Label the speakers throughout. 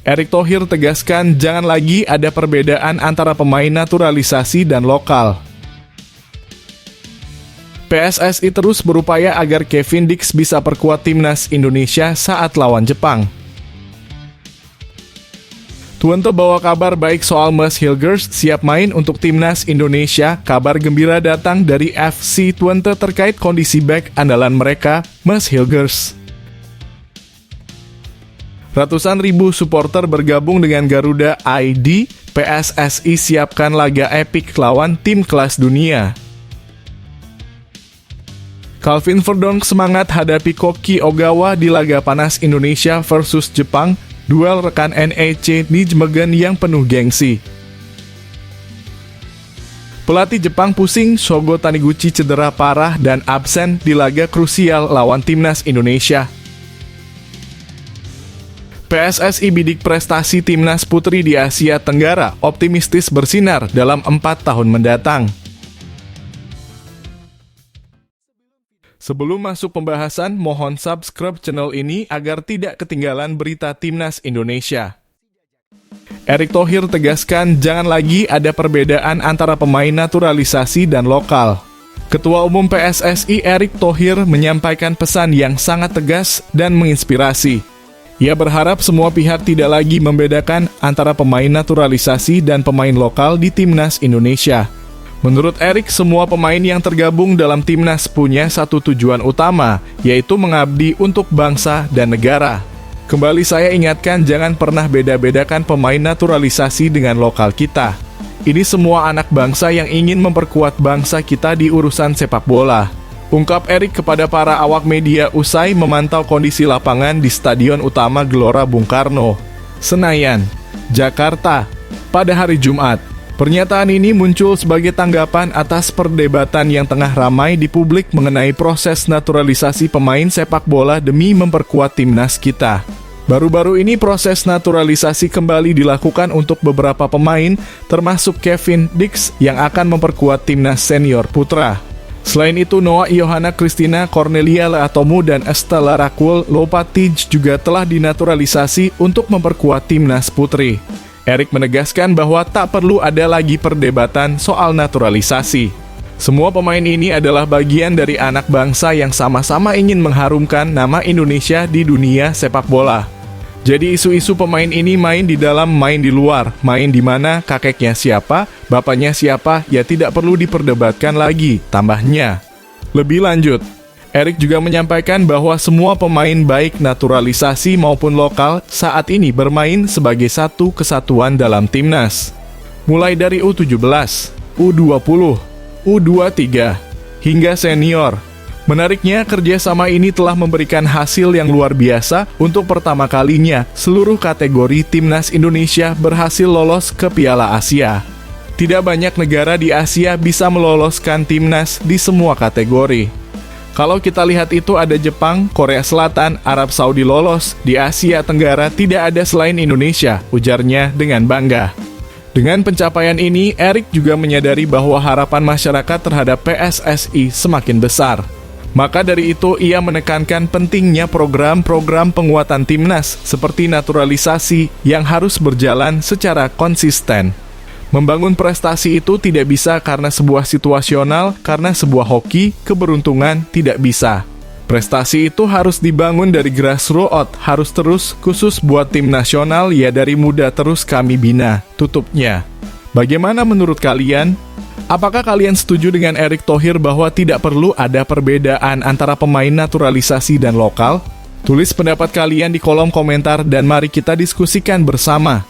Speaker 1: Erick Thohir tegaskan jangan lagi ada perbedaan antara pemain naturalisasi dan lokal. PSSI terus berupaya agar Kevin Dix bisa perkuat timnas Indonesia saat lawan Jepang. Twente bawa kabar baik soal Mas Hilgers siap main untuk timnas Indonesia. Kabar gembira datang dari FC Twente terkait kondisi bek andalan mereka, Mas Hilgers. Ratusan ribu supporter bergabung dengan Garuda ID. PSSI siapkan laga epik lawan tim kelas dunia. Calvin Verdonk semangat hadapi Koki Ogawa di laga panas Indonesia versus Jepang. Duel rekan NEC di Jemegen yang penuh gengsi. Pelatih Jepang pusing, Shogo Taniguchi cedera parah dan absen di laga krusial lawan timnas Indonesia. PSSI bidik prestasi timnas putri di Asia Tenggara, optimistis bersinar dalam 4 tahun mendatang. Sebelum masuk pembahasan, mohon subscribe channel ini agar tidak ketinggalan berita timnas Indonesia. Erick Thohir tegaskan jangan lagi ada perbedaan antara pemain naturalisasi dan lokal. Ketua Umum PSSI Erick Thohir menyampaikan pesan yang sangat tegas dan menginspirasi. Ia berharap semua pihak tidak lagi membedakan antara pemain naturalisasi dan pemain lokal di timnas Indonesia. Menurut Erick, semua pemain yang tergabung dalam timnas punya satu tujuan utama, yaitu mengabdi untuk bangsa dan negara. Kembali saya ingatkan jangan pernah beda-bedakan pemain naturalisasi dengan lokal kita. Ini semua anak bangsa yang ingin memperkuat bangsa kita di urusan sepak bola. Ungkap Erick kepada para awak media usai memantau kondisi lapangan di Stadion Utama Gelora Bung Karno, Senayan, Jakarta, pada hari Jumat. Pernyataan ini muncul sebagai tanggapan atas perdebatan yang tengah ramai di publik mengenai proses naturalisasi pemain sepak bola demi memperkuat timnas kita. Baru-baru ini proses naturalisasi kembali dilakukan untuk beberapa pemain, termasuk Kevin Dix yang akan memperkuat timnas senior putra. Selain itu, Noah Iohana Christina Cornelia Leatomu dan Estella Rakul Lopatij juga telah dinaturalisasi untuk memperkuat timnas putri. Erick menegaskan bahwa tak perlu ada lagi perdebatan soal naturalisasi. Semua pemain ini adalah bagian dari anak bangsa yang sama-sama ingin mengharumkan nama Indonesia di dunia sepak bola. Jadi isu-isu pemain ini main di dalam, main di luar, main di mana, kakeknya siapa, bapaknya siapa, ya tidak perlu diperdebatkan lagi, tambahnya. Lebih lanjut, Erick juga menyampaikan bahwa semua pemain baik naturalisasi maupun lokal saat ini bermain sebagai satu kesatuan dalam timnas. Mulai dari U17, U20, U23, hingga senior. Menariknya, kerjasama ini telah memberikan hasil yang luar biasa. Untuk pertama kalinya, seluruh kategori timnas Indonesia berhasil lolos ke Piala Asia. Tidak banyak negara di Asia bisa meloloskan timnas di semua kategori. Kalau kita lihat itu ada Jepang, Korea Selatan, Arab Saudi lolos. Di Asia Tenggara tidak ada selain Indonesia, ujarnya dengan bangga. Dengan pencapaian ini, Erick juga menyadari bahwa harapan masyarakat terhadap PSSI semakin besar. Maka dari itu, ia menekankan pentingnya program-program penguatan timnas seperti naturalisasi yang harus berjalan secara konsisten. Membangun prestasi itu tidak bisa karena sebuah situasional, karena sebuah hoki, keberuntungan tidak bisa. Prestasi itu harus dibangun dari grassroots, harus terus, khusus buat tim nasional, ya dari muda terus kami bina, tutupnya. Bagaimana menurut kalian? Apakah kalian setuju dengan Erick Thohir bahwa tidak perlu ada perbedaan antara pemain naturalisasi dan lokal? Tulis pendapat kalian di kolom komentar dan mari kita diskusikan bersama.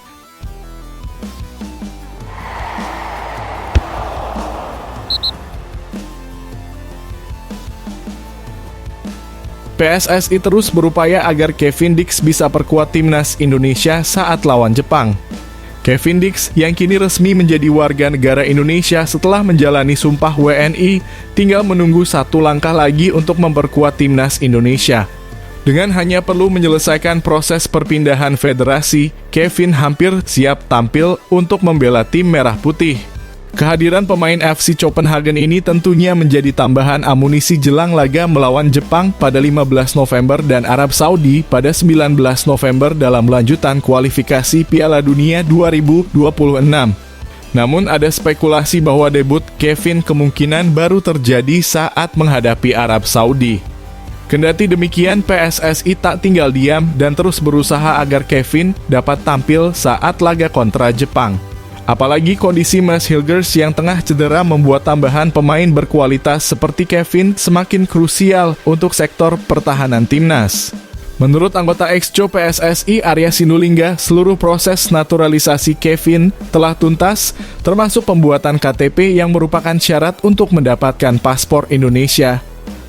Speaker 1: PSSI terus berupaya agar Kevin Dix bisa perkuat timnas Indonesia saat lawan Jepang. Kevin Dix yang kini resmi menjadi warga negara Indonesia setelah menjalani sumpah WNI, tinggal menunggu satu langkah lagi untuk memperkuat timnas Indonesia. Dengan hanya perlu menyelesaikan proses perpindahan federasi, Kevin hampir siap tampil untuk membela tim merah putih. Kehadiran pemain FC Copenhagen ini tentunya menjadi tambahan amunisi jelang laga melawan Jepang pada 15 November dan Arab Saudi pada 19 November dalam lanjutan kualifikasi Piala Dunia 2026. Namun ada spekulasi bahwa debut Kevin kemungkinan baru terjadi saat menghadapi Arab Saudi. Kendati demikian, PSSI tak tinggal diam dan terus berusaha agar Kevin dapat tampil saat laga kontra Jepang. Apalagi kondisi Mads Hilgers yang tengah cedera membuat tambahan pemain berkualitas seperti Kevin semakin krusial untuk sektor pertahanan timnas. Menurut anggota Exco PSSI Arya Sinulinga, seluruh proses naturalisasi Kevin telah tuntas, termasuk pembuatan KTP yang merupakan syarat untuk mendapatkan paspor Indonesia.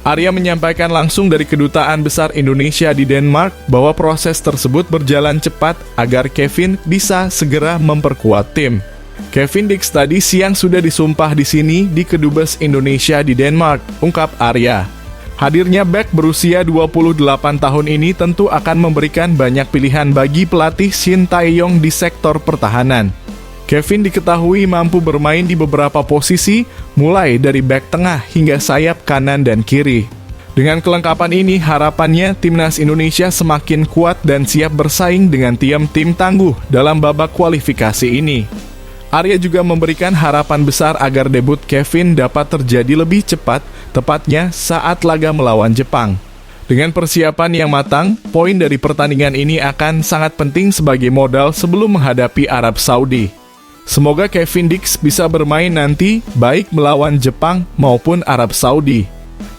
Speaker 1: Arya menyampaikan langsung dari Kedutaan Besar Indonesia di Denmark bahwa proses tersebut berjalan cepat agar Kevin bisa segera memperkuat tim. Kevin Dix tadi siang sudah disumpah di sini di Kedubes Indonesia di Denmark, ungkap Arya. Hadirnya bek berusia 28 tahun ini tentu akan memberikan banyak pilihan bagi pelatih Shin Tae-yong di sektor pertahanan. Kevin diketahui mampu bermain di beberapa posisi, mulai dari bek tengah hingga sayap kanan dan kiri. Dengan kelengkapan ini, harapannya timnas Indonesia semakin kuat dan siap bersaing dengan tim tangguh dalam babak kualifikasi ini. Arya juga memberikan harapan besar agar debut Kevin dapat terjadi lebih cepat, tepatnya saat laga melawan Jepang. Dengan persiapan yang matang, poin dari pertandingan ini akan sangat penting sebagai modal sebelum menghadapi Arab Saudi. Semoga Kevin Dix bisa bermain nanti, baik melawan Jepang maupun Arab Saudi.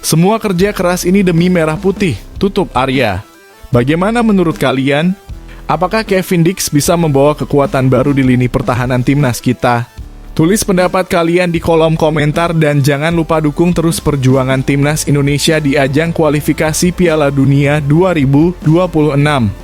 Speaker 1: Semua kerja keras ini demi merah putih, tutup Arya. Bagaimana menurut kalian? Apakah Kevin Dix bisa membawa kekuatan baru di lini pertahanan timnas kita? Tulis pendapat kalian di kolom komentar dan jangan lupa dukung terus perjuangan timnas Indonesia di ajang kualifikasi Piala Dunia 2026.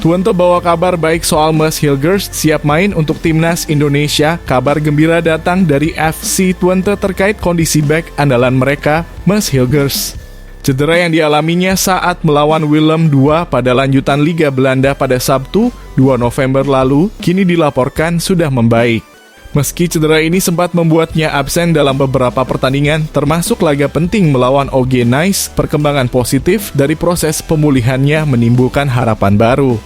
Speaker 1: Twente bawa kabar baik soal Mads Hilgers siap main untuk timnas Indonesia. Kabar gembira datang dari FC Twente terkait kondisi bek andalan mereka, Mads Hilgers. Cedera yang dialaminya saat melawan Willem II pada lanjutan Liga Belanda pada Sabtu, 2 November lalu, kini dilaporkan sudah membaik. Meski cedera ini sempat membuatnya absen dalam beberapa pertandingan, termasuk laga penting melawan OG Nice, perkembangan positif dari proses pemulihannya menimbulkan harapan baru.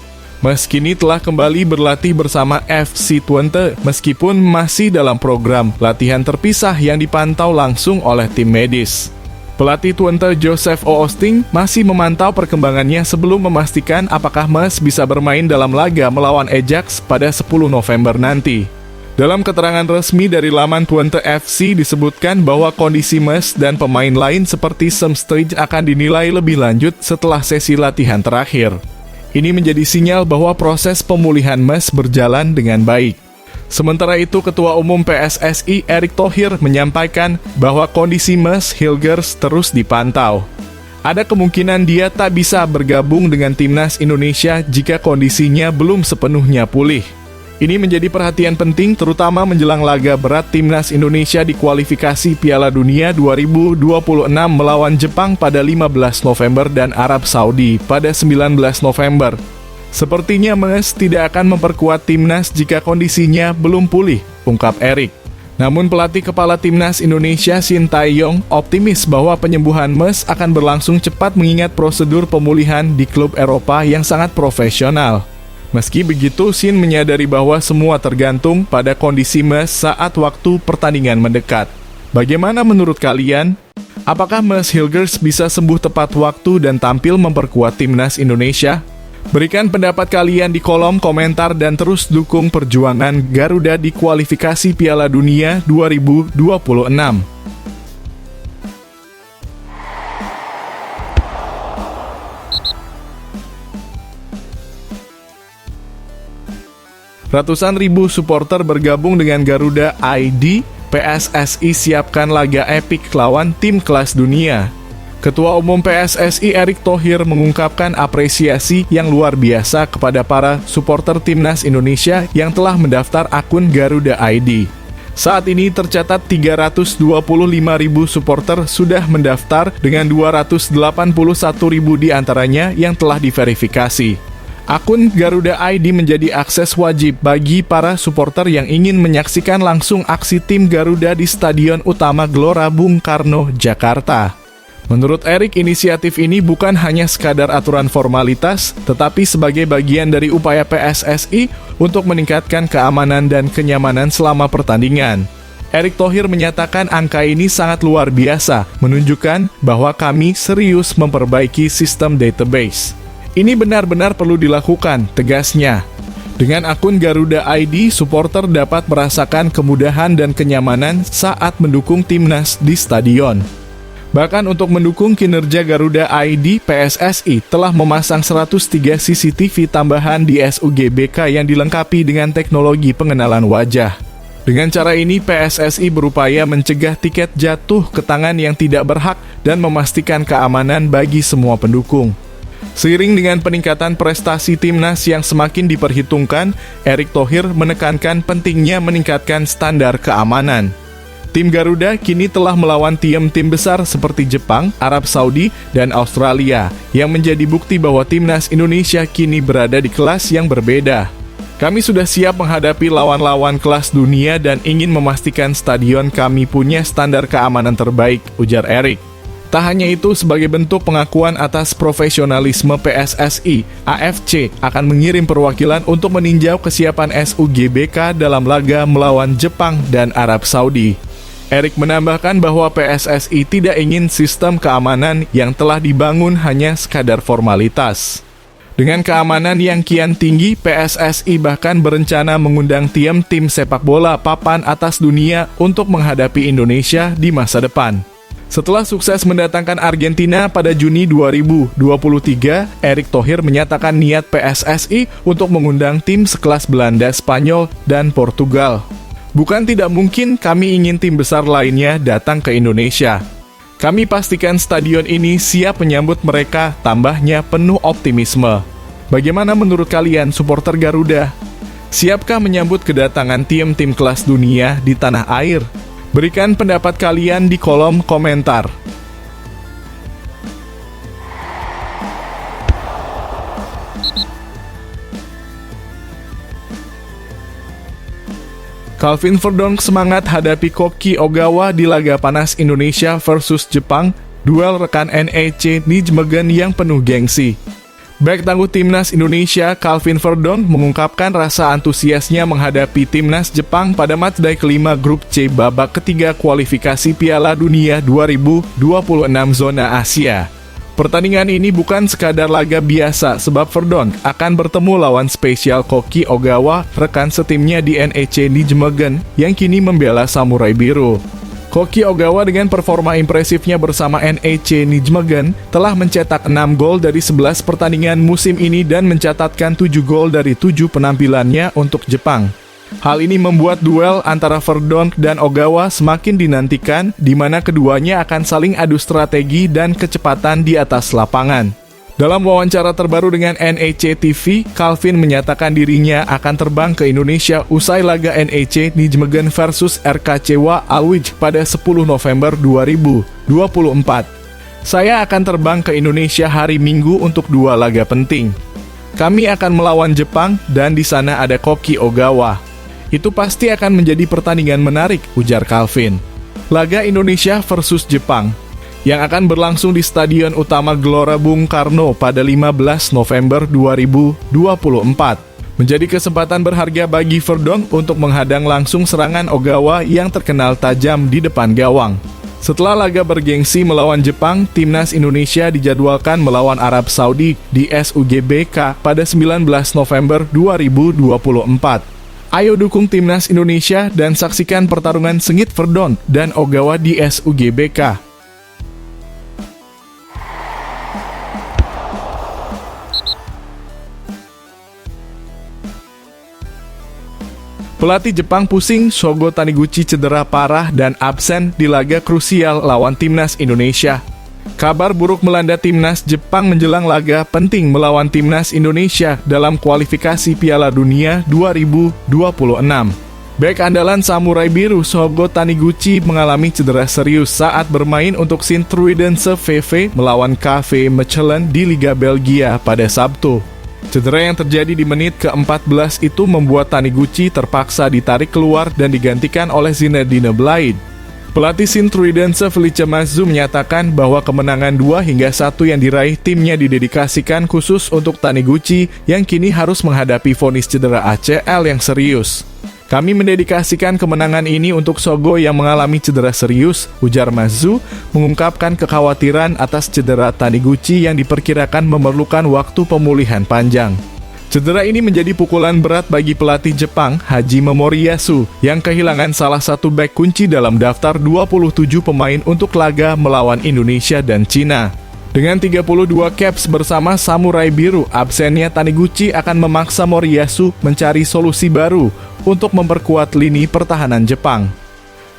Speaker 1: Meski kini telah kembali berlatih bersama FC Twente, meskipun masih dalam program latihan terpisah yang dipantau langsung oleh tim medis. Pelatih Twente Joseph Oosting masih memantau perkembangannya sebelum memastikan apakah Mads bisa bermain dalam laga melawan Ajax pada 10 November nanti. Dalam keterangan resmi dari laman Twente FC disebutkan bahwa kondisi Mads dan pemain lain seperti Sam Sturridge akan dinilai lebih lanjut setelah sesi latihan terakhir. Ini menjadi sinyal bahwa proses pemulihan Mads berjalan dengan baik. Sementara itu, Ketua Umum PSSI Erick Thohir menyampaikan bahwa kondisi Mads Hilgers terus dipantau. Ada kemungkinan dia tak bisa bergabung dengan timnas Indonesia jika kondisinya belum sepenuhnya pulih. Ini menjadi perhatian penting terutama menjelang laga berat timnas Indonesia di kualifikasi Piala Dunia 2026 melawan Jepang pada 15 November dan Arab Saudi pada 19 November. Sepertinya Mads tidak akan memperkuat timnas jika kondisinya belum pulih, ungkap Erick. Namun pelatih kepala timnas Indonesia Shin Tae-yong optimis bahwa penyembuhan Mads akan berlangsung cepat mengingat prosedur pemulihan di klub Eropa yang sangat profesional. Meski begitu, Shin menyadari bahwa semua tergantung pada kondisi Mads saat waktu pertandingan mendekat. Bagaimana menurut kalian? Apakah Mads Hilgers bisa sembuh tepat waktu dan tampil memperkuat timnas Indonesia? Berikan pendapat kalian di kolom komentar dan terus dukung perjuangan Garuda di kualifikasi Piala Dunia 2026. Ratusan ribu supporter bergabung dengan Garuda ID. PSSI siapkan laga epik lawan tim kelas dunia. Ketua Umum PSSI Erick Thohir mengungkapkan apresiasi yang luar biasa kepada para supporter timnas Indonesia yang telah mendaftar akun Garuda ID. Saat ini tercatat 325.000 supporter sudah mendaftar dengan 281.000 diantaranya yang telah diverifikasi. Akun Garuda ID menjadi akses wajib bagi para supporter yang ingin menyaksikan langsung aksi tim Garuda di Stadion Utama Gelora Bung Karno, Jakarta. Menurut Erik, inisiatif ini bukan hanya sekadar aturan formalitas, tetapi sebagai bagian dari upaya PSSI untuk meningkatkan keamanan dan kenyamanan selama pertandingan. Erick Thohir menyatakan angka ini sangat luar biasa, menunjukkan bahwa kami serius memperbaiki sistem database. Ini benar-benar perlu dilakukan, tegasnya. Dengan akun Garuda ID, supporter dapat merasakan kemudahan dan kenyamanan saat mendukung timnas di stadion. Bahkan untuk mendukung kinerja Garuda ID, PSSI telah memasang 103 CCTV tambahan di SUGBK yang dilengkapi dengan teknologi pengenalan wajah. Dengan cara ini, PSSI berupaya mencegah tiket jatuh ke tangan yang tidak berhak dan memastikan keamanan bagi semua pendukung. Seiring dengan peningkatan prestasi timnas yang semakin diperhitungkan, Erick Thohir menekankan pentingnya meningkatkan standar keamanan. Tim Garuda kini telah melawan tim-tim besar seperti Jepang, Arab Saudi, dan Australia, yang menjadi bukti bahwa timnas Indonesia kini berada di kelas yang berbeda. Kami sudah siap menghadapi lawan-lawan kelas dunia dan ingin memastikan stadion kami punya standar keamanan terbaik, ujar Erick. Tak hanya itu, sebagai bentuk pengakuan atas profesionalisme PSSI, AFC akan mengirim perwakilan untuk meninjau kesiapan SUGBK dalam laga melawan Jepang dan Arab Saudi. Erick menambahkan bahwa PSSI tidak ingin sistem keamanan yang telah dibangun hanya sekadar formalitas. Dengan keamanan yang kian tinggi, PSSI bahkan berencana mengundang tim sepak bola papan atas dunia untuk menghadapi Indonesia di masa depan. Setelah sukses mendatangkan Argentina pada Juni 2023, Erick Thohir menyatakan niat PSSI untuk mengundang tim sekelas Belanda, Spanyol, dan Portugal. Bukan tidak mungkin kami ingin tim besar lainnya datang ke Indonesia. Kami pastikan stadion ini siap menyambut mereka, tambahnya penuh optimisme. Bagaimana menurut kalian, supporter Garuda? Siapkah menyambut kedatangan tim-tim kelas dunia di tanah air? Berikan pendapat kalian di kolom komentar. Calvin Verdonk semangat hadapi Koki Ogawa di laga panas Indonesia versus Jepang, duel rekan NEC Nijmegen yang penuh gengsi. Bek tangguh timnas Indonesia, Calvin Verdonk, mengungkapkan rasa antusiasnya menghadapi timnas Jepang pada matchday kelima grup C babak ketiga kualifikasi Piala Dunia 2026 zona Asia. Pertandingan ini bukan sekadar laga biasa sebab Verdonk akan bertemu lawan spesial Koki Ogawa, rekan setimnya di NEC Nijmegen yang kini membela Samurai Biru. Koki Ogawa dengan performa impresifnya bersama NEC Nijmegen telah mencetak 6 gol dari 11 pertandingan musim ini dan mencatatkan 7 gol dari 7 penampilannya untuk Jepang. Hal ini membuat duel antara Verdonk dan Ogawa semakin dinantikan, di mana keduanya akan saling adu strategi dan kecepatan di atas lapangan. Dalam wawancara terbaru dengan NEC TV, Calvin menyatakan dirinya akan terbang ke Indonesia usai laga NEC Nijmegen versus RKCwa Alwij pada 10 November 2024. Saya akan terbang ke Indonesia hari Minggu untuk 2 laga penting. Kami akan melawan Jepang dan di sana ada Koki Ogawa. Itu pasti akan menjadi pertandingan menarik, ujar Calvin. Laga Indonesia versus Jepang yang akan berlangsung di Stadion Utama Gelora Bung Karno pada 15 November 2024. Menjadi kesempatan berharga bagi Verdonk untuk menghadang langsung serangan Ogawa yang terkenal tajam di depan gawang. Setelah laga bergengsi melawan Jepang, timnas Indonesia dijadwalkan melawan Arab Saudi di SUGBK pada 19 November 2024. Ayo dukung timnas Indonesia dan saksikan pertarungan sengit Verdonk dan Ogawa di SUGBK. Pelatih Jepang pusing, Shogo Taniguchi cedera parah dan absen di laga krusial lawan timnas Indonesia. Kabar buruk melanda timnas Jepang menjelang laga penting melawan timnas Indonesia dalam kualifikasi Piala Dunia 2026. Bek andalan Samurai Biru Shogo Taniguchi mengalami cedera serius saat bermain untuk Sint-Truidense VV melawan KV Mechelen di Liga Belgia pada Sabtu. Cedera yang terjadi di menit ke-14 itu membuat Taniguchi terpaksa ditarik keluar dan digantikan oleh Zinedine Blaid. Pelatih Sint-Truidense Felice Mazzu menyatakan bahwa kemenangan 2-1 yang diraih timnya didedikasikan khusus untuk Taniguchi yang kini harus menghadapi vonis cedera ACL yang serius. Kami mendedikasikan kemenangan ini untuk Shogo yang mengalami cedera serius, ujar Mazzu, mengungkapkan kekhawatiran atas cedera Taniguchi yang diperkirakan memerlukan waktu pemulihan panjang. Cedera ini menjadi pukulan berat bagi pelatih Jepang, Hajime Moriyasu, yang kehilangan salah satu bek kunci dalam daftar 27 pemain untuk laga melawan Indonesia dan Cina. Dengan 32 caps bersama Samurai Biru, absennya Taniguchi akan memaksa Moriyasu mencari solusi baru untuk memperkuat lini pertahanan Jepang.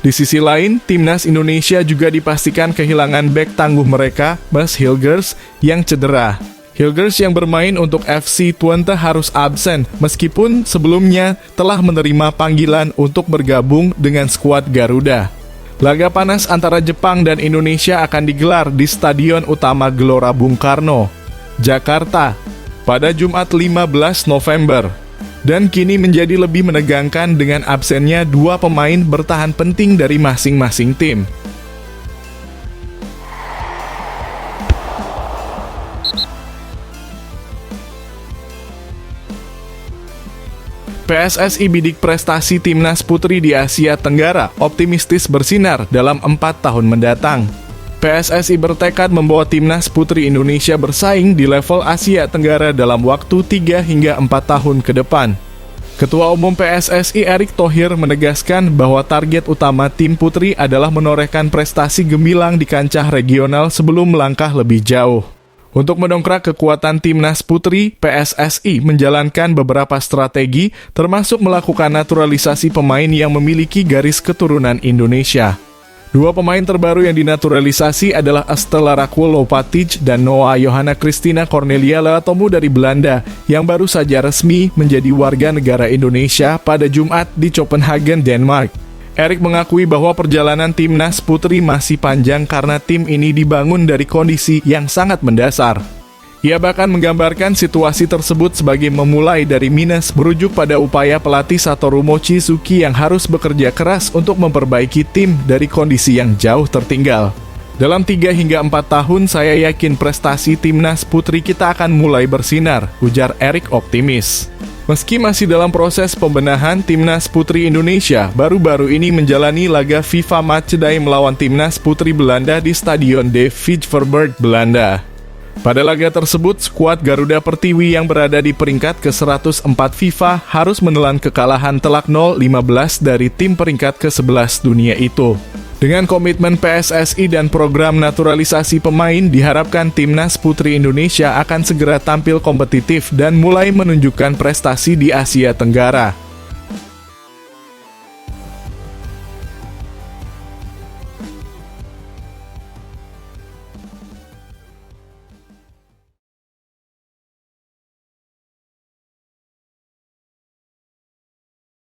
Speaker 1: Di sisi lain, timnas Indonesia juga dipastikan kehilangan bek tangguh mereka, Mas Hilgers, yang cedera. Hilgers yang bermain untuk FC Twente harus absen, meskipun sebelumnya telah menerima panggilan untuk bergabung dengan skuad Garuda. Laga panas antara Jepang dan Indonesia akan digelar di Stadion Utama Gelora Bung Karno, Jakarta, pada Jumat 15 November. Dan kini menjadi lebih menegangkan dengan absennya dua pemain bertahan penting dari masing-masing tim. PSSI bidik prestasi timnas putri di Asia Tenggara optimistis bersinar dalam 4 tahun mendatang. PSSI bertekad membawa timnas putri Indonesia bersaing di level Asia Tenggara dalam waktu 3 hingga 4 tahun ke depan. Ketua Umum PSSI Erick Thohir menegaskan bahwa target utama tim putri adalah menorehkan prestasi gemilang di kancah regional sebelum melangkah lebih jauh. Untuk mendongkrak kekuatan timnas putri, PSSI menjalankan beberapa strategi, termasuk melakukan naturalisasi pemain yang memiliki garis keturunan Indonesia. Dua pemain terbaru yang dinaturalisasi adalah Estella Raquel Lopatic dan Noah Johanna Christina Cornelia Leatomu dari Belanda, yang baru saja resmi menjadi warga negara Indonesia pada Jumat di Copenhagen, Denmark. Erick mengakui bahwa perjalanan timnas putri masih panjang karena tim ini dibangun dari kondisi yang sangat mendasar. Ia bahkan menggambarkan situasi tersebut sebagai memulai dari minus, merujuk pada upaya pelatih Satoru Mochizuki yang harus bekerja keras untuk memperbaiki tim dari kondisi yang jauh tertinggal. Dalam 3 hingga 4 tahun, saya yakin prestasi timnas putri kita akan mulai bersinar, ujar Erick optimis. Meski masih dalam proses pembenahan, timnas putri Indonesia baru-baru ini menjalani laga FIFA Matchday melawan timnas putri Belanda di Stadion De Vijverberg, Belanda. Pada laga tersebut, skuad Garuda Pertiwi yang berada di peringkat ke-104 FIFA harus menelan kekalahan telak 0-15 dari tim peringkat ke-11 dunia itu. Dengan komitmen PSSI dan program naturalisasi pemain, diharapkan timnas putri Indonesia akan segera tampil kompetitif dan mulai menunjukkan prestasi di Asia Tenggara.